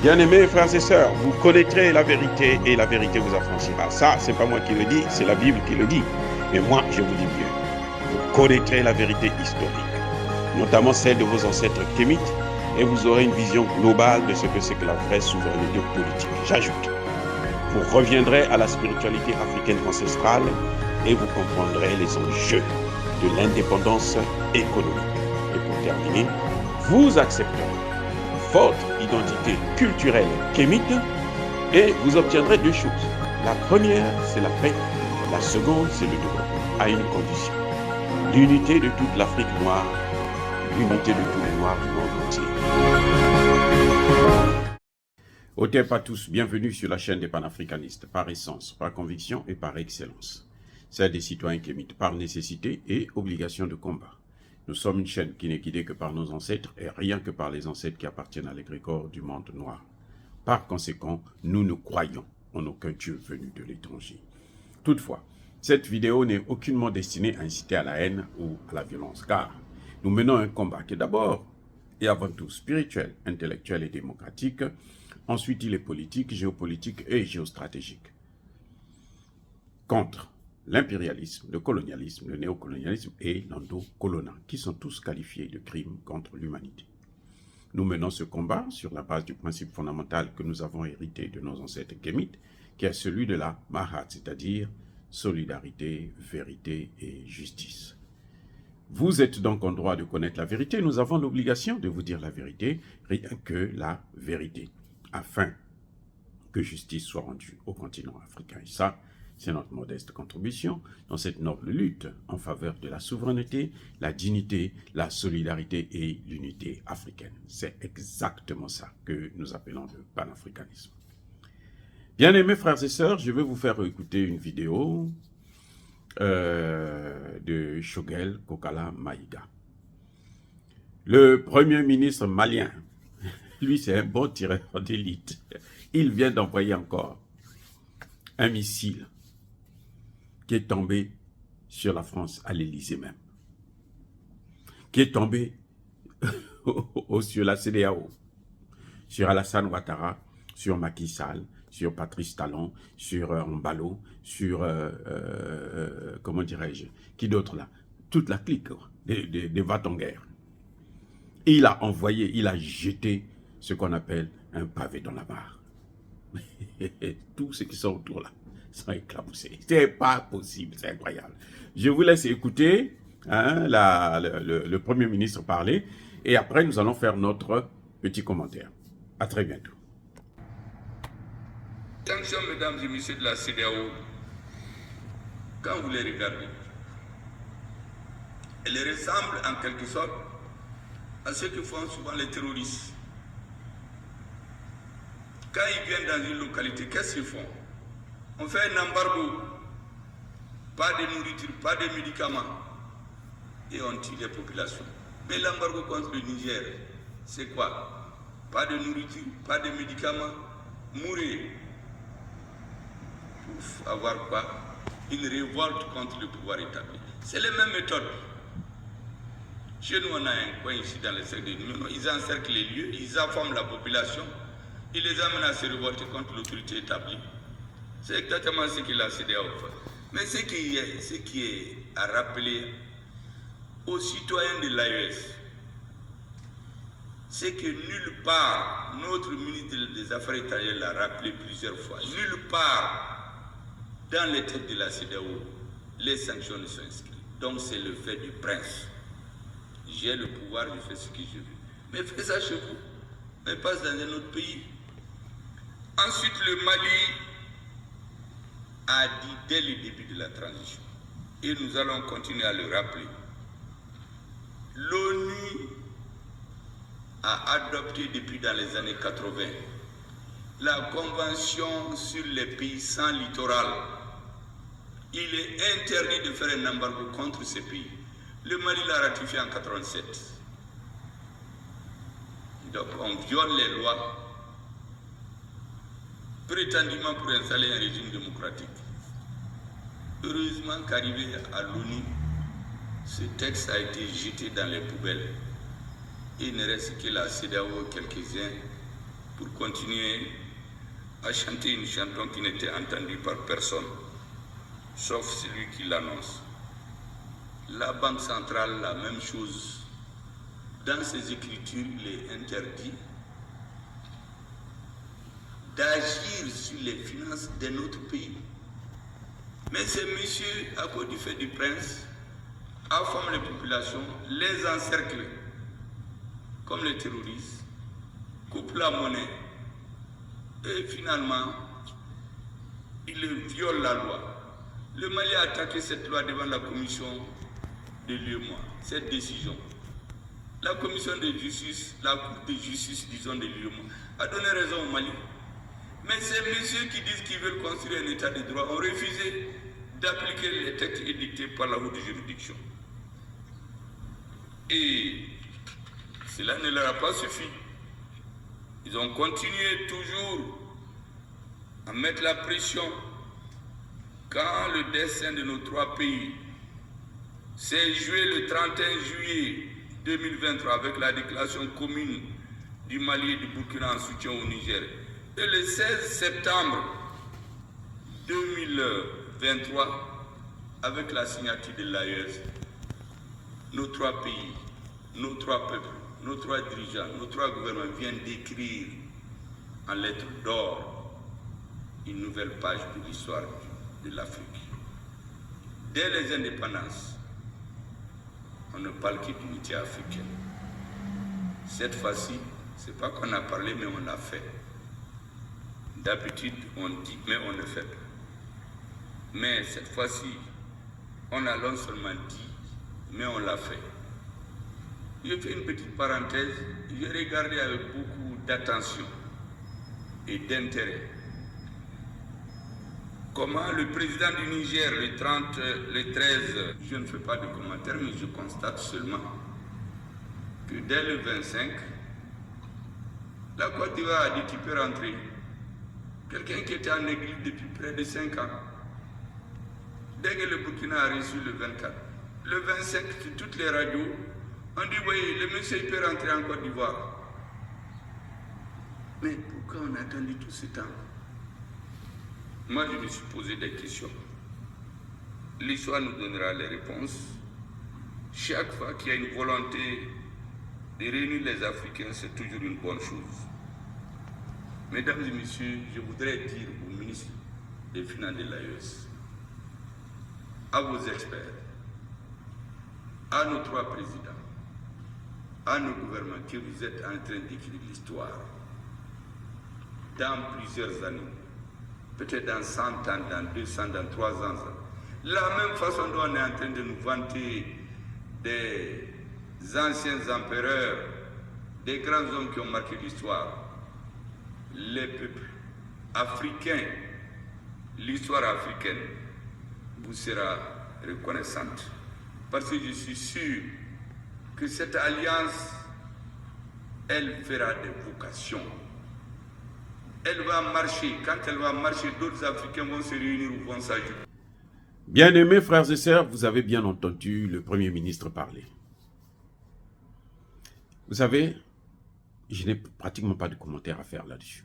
Bien-aimés frères et sœurs, vous connaîtrez la vérité et la vérité vous affranchira. Ça, c'est pas moi qui le dis, c'est la Bible qui le dit. Mais moi, je vous dis mieux. Vous connaîtrez la vérité historique, notamment celle de vos ancêtres kémites, et vous aurez une vision globale de ce que c'est que la vraie souveraineté politique. J'ajoute, vous reviendrez à la spiritualité africaine ancestrale et vous comprendrez les enjeux de l'indépendance économique. Et pour terminer, vous accepterez votre identité culturelle kémite et vous obtiendrez deux choses. La première, c'est la paix. La seconde, c'est le développement, à une condition. L'unité de toute l'Afrique noire, l'unité de tous les Noirs du monde entier. Hotep à tous, bienvenue sur la chaîne des panafricanistes, par essence, par conviction et par excellence. Celle des citoyens kémites, par nécessité et obligation de combat. Nous sommes une chaîne qui n'est guidée que par nos ancêtres et rien que par les ancêtres qui appartiennent à l'égrégore du monde noir. Par conséquent, nous ne croyons en aucun Dieu venu de l'étranger. Toutefois, cette vidéo n'est aucunement destinée à inciter à la haine ou à la violence, car nous menons un combat qui est d'abord et avant tout spirituel, intellectuel et démocratique. Ensuite, il est politique, géopolitique et géostratégique. Contre l'impérialisme, le colonialisme, le néocolonialisme et l'endocolonat, qui sont tous qualifiés de crimes contre l'humanité. Nous menons ce combat sur la base du principe fondamental que nous avons hérité de nos ancêtres kémites, qui est celui de la Mahat, c'est-à-dire solidarité, vérité et justice. Vous êtes donc en droit de connaître la vérité, nous avons l'obligation de vous dire la vérité, rien que la vérité, afin que justice soit rendue au continent africain. Et ça, c'est notre modeste contribution dans cette noble lutte en faveur de la souveraineté, la dignité, la solidarité et l'unité africaine. C'est exactement ça que nous appelons le panafricanisme. Bien-aimés frères et sœurs, je vais vous faire écouter une vidéo de Choguel Kokala Maïga. Le premier ministre malien, lui c'est un bon tireur d'élite. Il vient d'envoyer encore un missile qui est tombé sur la France, à l'Élysée même, qui est tombé sur la CEDEAO, sur Alassane Ouattara, sur Macky Sall, sur Patrice Talon, sur Mbalo, sur, comment dirais-je, qui d'autre là? Toute la clique des va-t-en-guerre. Il a envoyé, il a jeté ce qu'on appelle un pavé dans la mare. Tous ceux qui sont autour là sont éclaboussés. C'est pas possible, c'est incroyable. Je vous laisse écouter le Premier ministre parler et après nous allons faire notre petit commentaire. À très bientôt. Attention, mesdames et messieurs de la CEDEAO, quand vous les regardez, elles ressemblent en quelque sorte à ce que font souvent les terroristes. Quand ils viennent dans une localité, qu'est-ce qu'ils font? On fait un embargo, pas de nourriture, pas de médicaments, et on tue les populations. Mais l'embargo contre le Niger, c'est quoi? Pas de nourriture, pas de médicaments, mourir. Pour avoir quoi? Une révolte contre le pouvoir établi. C'est les mêmes méthodes. Chez nous, on a un coin ici dans les cercles de l'Union, ils encerclent les lieux, ils informent la population, ils les amènent à se révolter contre l'autorité établie. C'est exactement ce qu'il a CEDEAO fait. Mais ce qui est à rappeler aux citoyens de l'AES, c'est que nulle part, notre ministre des Affaires étrangères l'a rappelé plusieurs fois, nulle part dans les textes de la CEDEAO, les sanctions ne sont inscrites. Donc c'est le fait du prince. J'ai le pouvoir, je fais ce que je veux. Mais faites ça chez vous, mais pas dans un autre pays. Ensuite, le Mali a dit dès le début de la transition, et nous allons continuer à le rappeler, l'ONU a adopté depuis dans les années 80 la convention sur les pays sans littoral. Il est interdit de faire un embargo contre ces pays. Le Mali l'a ratifié en 87. Donc on viole les lois prétendument pour installer un régime démocratique. Heureusement qu'arrivé à l'ONU, ce texte a été jeté dans les poubelles. il ne reste que la CEDEAO, quelques-uns, pour continuer à chanter une chanson qui n'était entendue par personne, sauf celui qui l'annonce. La Banque centrale, la même chose. Dans ses écritures, il est interdit d'agir sur les finances de notre pays. Mais ces messieurs, à cause du fait du prince, informent les populations, les encerclent comme les terroristes, coupent la monnaie et finalement, ils violent la loi. Le Mali a attaqué cette loi devant la commission de l'UEMOA, cette décision. La commission de justice, la cour de justice, disons, de l'UEMOA, a donné raison au Mali. Mais ces messieurs qui disent qu'ils veulent construire un état de droit ont refusé d'appliquer les textes édictés par la haute juridiction. Et cela ne leur a pas suffi. Ils ont continué toujours à mettre la pression quand le destin de nos trois pays s'est joué le 31 juillet 2023 avec la déclaration commune du Mali et du Burkina en soutien au Niger. Et le 16 septembre 2023, avec la signature de l'AES, nos trois pays, nos trois peuples, nos trois dirigeants, nos trois gouvernements viennent d'écrire en lettres d'or une nouvelle page de l'histoire de l'Afrique. Dès les indépendances, on ne parle que d'unité africaine. Cette fois-ci, ce n'est pas qu'on a parlé, mais on l'a fait. D'habitude, on dit, mais on ne fait pas. Mais cette fois-ci, on a non seulement dit, mais on l'a fait. Je fais une petite parenthèse. J'ai regardé avec beaucoup d'attention et d'intérêt comment le président du Niger, le 13, je ne fais pas de commentaires, mais je constate seulement que dès le 25, la Côte d'Ivoire a dit qu'il peut rentrer. Quelqu'un qui était en exil depuis près de 5 ans. Dès que le Burkina a reçu le 24, le 25, sur toutes les radios, on dit, oui, le monsieur il peut rentrer en Côte d'Ivoire. Mais pourquoi on a attendu tout ce temps? Moi, je me suis posé des questions. L'histoire nous donnera les réponses. Chaque fois qu'il y a une volonté de réunir les Africains, c'est toujours une bonne chose. Mesdames et messieurs, je voudrais dire au ministre des Finances de l'AES, à vos experts, à nos trois présidents, à nos gouvernements, que vous êtes en train d'écrire l'histoire. Dans plusieurs années, peut-être dans 100 ans, dans 200, dans 300 ans, la même façon dont on est en train de nous vanter des anciens empereurs, des grands hommes qui ont marqué l'histoire, les peuples africains, l'histoire africaine vous sera reconnaissante. Parce que je suis sûr que cette alliance, elle fera des vocations. Elle va marcher. Quand elle va marcher, d'autres Africains vont se réunir ou vont s'ajouter. Bien-aimés frères et sœurs, vous avez bien entendu le Premier ministre parler. Vous savez, je n'ai pratiquement pas de commentaires à faire là-dessus.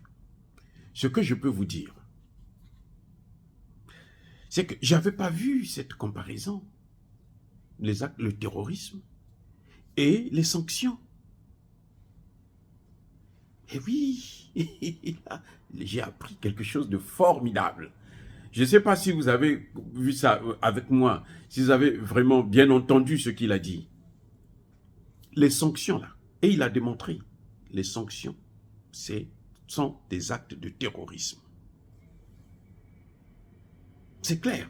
Ce que je peux vous dire, c'est que je n'avais pas vu cette comparaison, les actes, le terrorisme et les sanctions. Et oui, j'ai appris quelque chose de formidable. Je ne sais pas si vous avez vu ça avec moi, si vous avez vraiment bien entendu ce qu'il a dit. Les sanctions là, et il a démontré, les sanctions, sont des actes de terrorisme. C'est clair.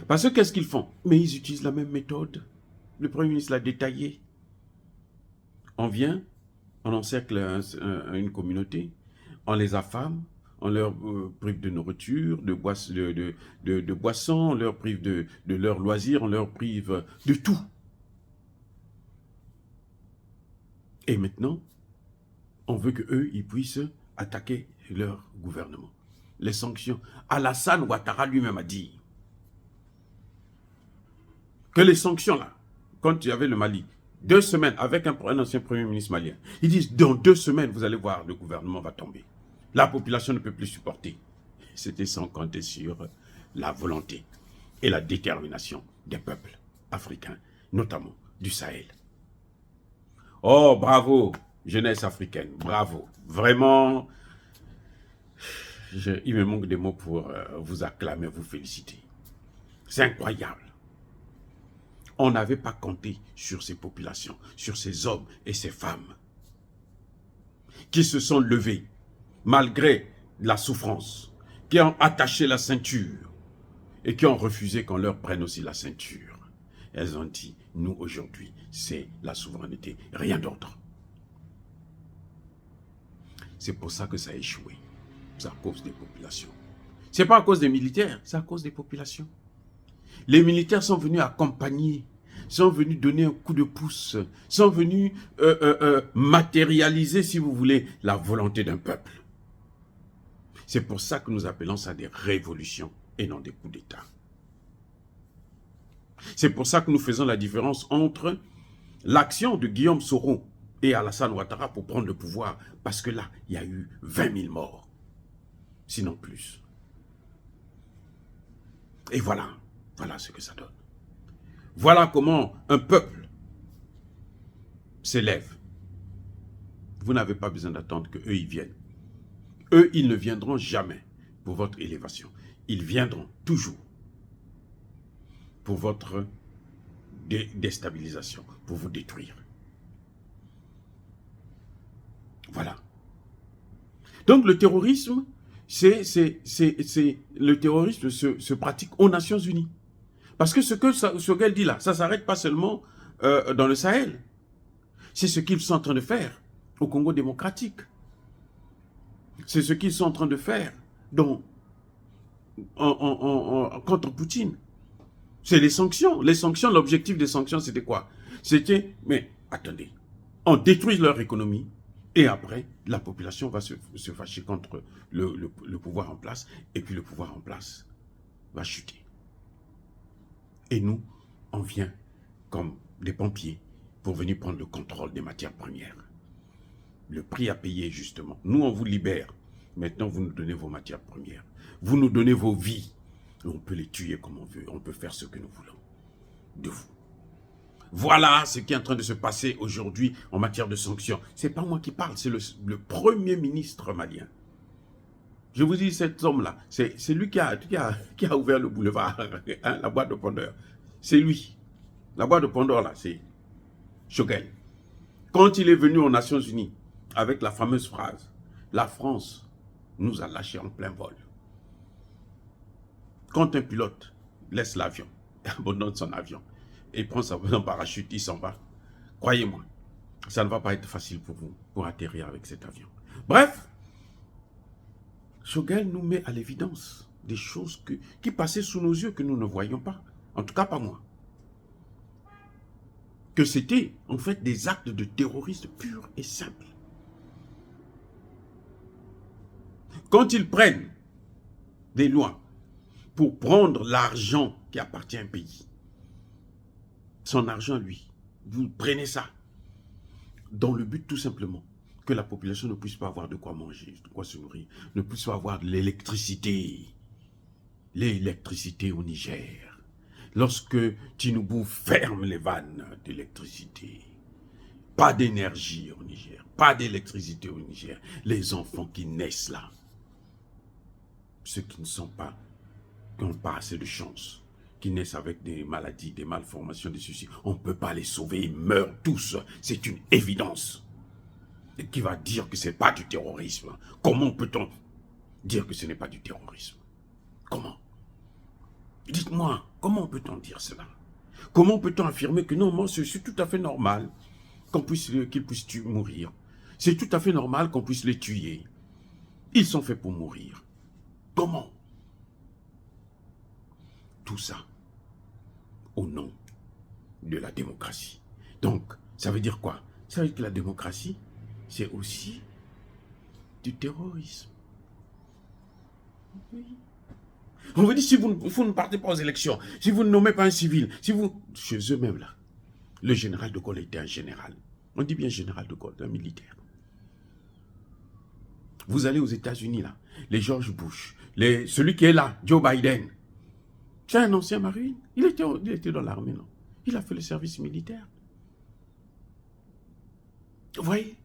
Parce que qu'est-ce qu'ils font? Mais ils utilisent la même méthode. Le Premier ministre l'a détaillé. On vient, on encercle une communauté, on les affame, on leur prive de nourriture, de boissons, on leur prive de leurs loisirs, on leur prive de tout. Et maintenant, on veut qu'eux, ils puissent attaquer leur gouvernement. Les sanctions. Alassane Ouattara lui-même a dit que les sanctions là, quand il y avait le Mali, 2 semaines, avec un ancien premier ministre malien. Ils disent, dans 2 semaines, vous allez voir, le gouvernement va tomber. La population ne peut plus supporter. C'était sans compter sur la volonté et la détermination des peuples africains, notamment du Sahel. Oh, bravo, jeunesse africaine, bravo. Vraiment, il me manque des mots pour vous acclamer, vous féliciter. C'est incroyable. On n'avait pas compté sur ces populations, sur ces hommes et ces femmes qui se sont levés malgré la souffrance, qui ont attaché la ceinture et qui ont refusé qu'on leur prenne aussi la ceinture. Elles ont dit, nous aujourd'hui, c'est la souveraineté, rien d'autre. C'est pour ça que ça a échoué. C'est à cause des populations. Ce n'est pas à cause des militaires, c'est à cause des populations. Les militaires sont venus accompagner, sont venus donner un coup de pouce, sont venus matérialiser, si vous voulez, la volonté d'un peuple. C'est pour ça que nous appelons ça des révolutions et non des coups d'État. C'est pour ça que nous faisons la différence entre l'action de Guillaume Soro et Alassane Ouattara pour prendre le pouvoir, parce que là, il y a eu 20 000 morts, sinon plus. Et voilà ce que ça donne. Voilà comment un peuple s'élève. Vous n'avez pas besoin d'attendre qu'eux ils viennent. Eux, ils ne viendront jamais pour votre élévation. Ils viendront toujours pour votre déstabilisation, pour vous détruire. Voilà. Donc le terrorisme, le terrorisme se pratique aux Nations Unies. Parce que ce qu'elle dit là, ça ne s'arrête pas seulement dans le Sahel. C'est ce qu'ils sont en train de faire au Congo démocratique. C'est ce qu'ils sont en train de faire contre Poutine. C'est les sanctions. Les sanctions, l'objectif des sanctions, c'était quoi? C'était, mais attendez, on détruit leur économie et après, la population va se fâcher contre le pouvoir en place et puis le pouvoir en place va chuter. Et nous, on vient comme des pompiers pour venir prendre le contrôle des matières premières. Le prix à payer, justement. Nous, on vous libère. Maintenant, vous nous donnez vos matières premières. Vous nous donnez vos vies. Et on peut les tuer comme on veut. On peut faire ce que nous voulons de vous. Voilà ce qui est en train de se passer aujourd'hui en matière de sanctions. Ce n'est pas moi qui parle, c'est le premier ministre malien. Je vous dis, cet homme-là, c'est lui qui a ouvert le boulevard, hein, la boîte de Pondeur. C'est lui. La boîte de Pondeur, là, c'est Choguel. Quand il est venu aux Nations Unies, avec la fameuse phrase, la France nous a lâchés en plein vol. Quand un pilote laisse l'avion, abandonne son avion, et prend son parachute, il s'en va. Croyez-moi, ça ne va pas être facile pour vous, pour atterrir avec cet avion. Bref, Choguel nous met à l'évidence des choses qui passaient sous nos yeux que nous ne voyions pas. En tout cas, pas moi. Que c'était en fait des actes de terrorisme purs et simples. Quand ils prennent des lois pour prendre l'argent qui appartient à un pays, son argent, lui, vous prenez ça, dans le but tout simplement que la population ne puisse pas avoir de quoi manger, de quoi se nourrir, ne puisse pas avoir de l'électricité. L'électricité au Niger. Lorsque Tinubu ferme les vannes d'électricité, pas d'énergie au Niger, pas d'électricité au Niger, les enfants qui naissent là, ceux qui n'ont pas assez de chance, qui naissent avec des maladies, des malformations, des soucis, on ne peut pas les sauver, ils meurent tous, c'est une évidence. Et qui va dire que ce n'est pas du terrorisme? Comment peut-on dire que ce n'est pas du terrorisme? Comment? Dites-moi, comment peut-on dire cela? Comment peut-on affirmer que non, moi, c'est tout à fait normal qu'ils puissent mourir? C'est tout à fait normal qu'on puisse les tuer. Ils sont faits pour mourir. Comment? Tout ça au nom de la démocratie. Donc, ça veut dire quoi? Ça veut dire que la démocratie, c'est aussi du terrorisme. Oui. On veut dire, si vous ne partez pas aux élections, si vous ne nommez pas un civil, si vous... Chez eux-mêmes là, Le général de Gaulle était un général. On dit bien général de Gaulle, un militaire. Vous allez aux États-Unis, là, les George Bush, celui qui est là, Joe Biden. C'est un ancien marine. Il était dans l'armée, non? Il a fait le service militaire. Vous voyez?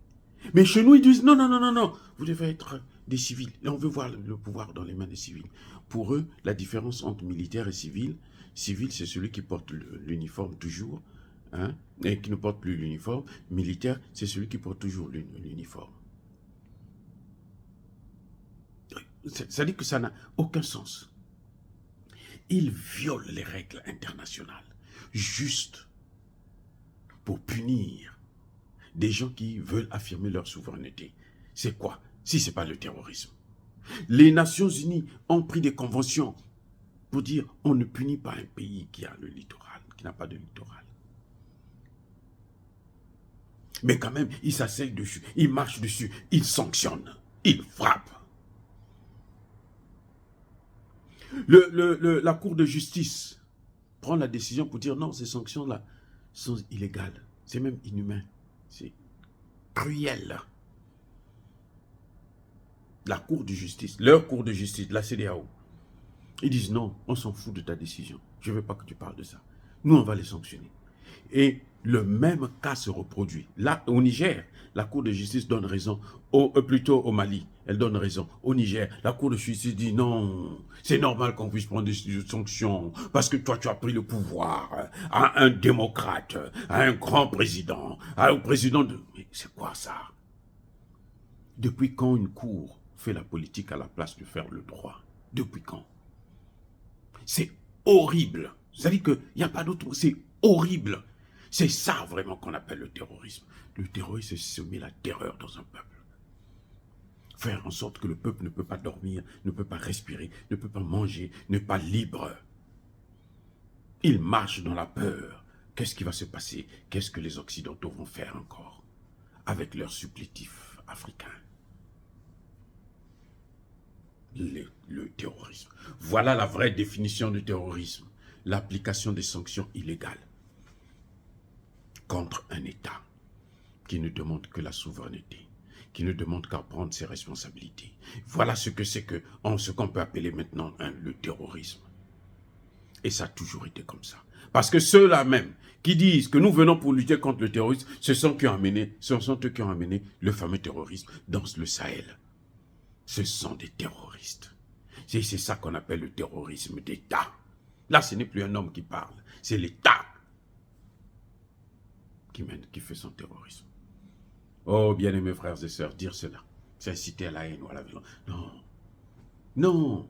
Mais chez nous, ils disent non, non, non, non, non. Vous devez être des civils. Et on veut voir le pouvoir dans les mains des civils. Pour eux, la différence entre militaire et civil, c'est celui qui porte l'uniforme toujours, hein, et qui ne porte plus l'uniforme. Militaire, c'est celui qui porte toujours l'uniforme. Ça dit que ça n'a aucun sens. Ils violent les règles internationales juste pour punir des gens qui veulent affirmer leur souveraineté. C'est quoi si ce n'est pas le terrorisme? Les Nations Unies ont pris des conventions pour dire on ne punit pas un pays qui a le littoral, qui n'a pas de littoral. Mais quand même, ils s'asseyent dessus, ils marchent dessus, ils sanctionnent, ils frappent. La Cour de justice prend la décision pour dire non, ces sanctions-là sont illégales. C'est même inhumain. C'est cruel. La Cour de justice, leur Cour de justice, la CEDEAO, ils disent non, on s'en fout de ta décision. Je ne veux pas que tu parles de ça. Nous, on va les sanctionner. Et le même cas se reproduit. Là, au Niger, la Cour de justice donne raison, plutôt au Mali, elle donne raison. Au Niger, la Cour de justice dit non, c'est normal qu'on puisse prendre des sanctions, parce que toi, tu as pris le pouvoir à un démocrate, à un grand président, au président de... Mais c'est quoi ça? Depuis quand une cour fait la politique à la place de faire le droit? Depuis quand? C'est horrible. C'est-à-dire qu'il n'y a pas d'autre mot, c'est horrible. C'est ça vraiment qu'on appelle le terrorisme. Le terrorisme, c'est semer la terreur dans un peuple. Faire en sorte que le peuple ne peut pas dormir, ne peut pas respirer, ne peut pas manger, n'est pas libre. Il marche dans la peur. Qu'est-ce qui va se passer? Qu'est-ce que les Occidentaux vont faire encore avec leurs supplétifs africains? Le terrorisme. Voilà la vraie définition du terrorisme. L'application des sanctions illégales contre un État qui ne demande que la souveraineté, qui ne demande qu'à prendre ses responsabilités. Voilà ce que c'est ce qu'on peut appeler maintenant le terrorisme. Et ça a toujours été comme ça. Parce que ceux-là même qui disent que nous venons pour lutter contre le terrorisme, ce sont eux qui ont amené le fameux terrorisme dans le Sahel. Ce sont des terroristes. C'est ça qu'on appelle le terrorisme d'État. Là, ce n'est plus un homme qui parle, c'est l'État qui fait son terrorisme. Oh, bien-aimés frères et sœurs, dire cela, c'est inciter à la haine ou à la violence. Non, non.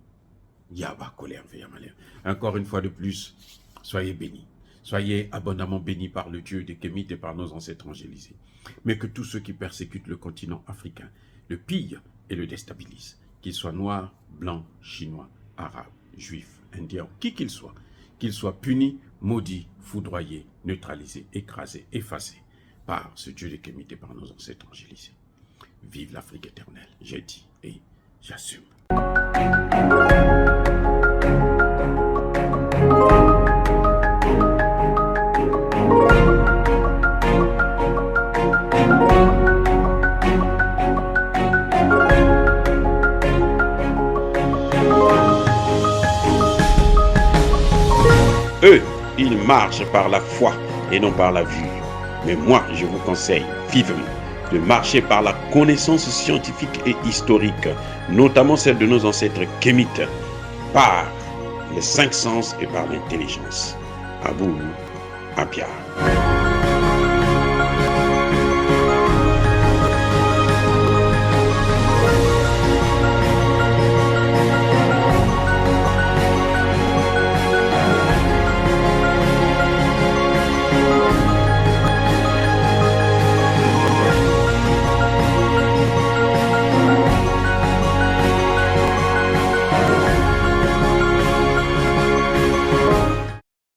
Yaba, colère, malheur. Encore une fois de plus, soyez bénis. Soyez abondamment bénis par le Dieu des Kémites et par nos ancêtres angélisés. Mais que tous ceux qui persécutent le continent africain le pillent et le déstabilisent, qu'ils soient noirs, blancs, chinois, arabes, juifs, indiens, qui qu'ils soient punis, maudits, foudroyés, neutralisés, écrasés, effacés par ce Dieu des Kémites et par nos ancêtres angélisés. Vive l'Afrique éternelle, j'ai dit et j'assume. Eux, ils marchent par la foi et non par la vue. Mais moi, je vous conseille vivement de marcher par la connaissance scientifique et historique, notamment celle de nos ancêtres kémites, par les 5 sens et par l'intelligence. Abou Apia.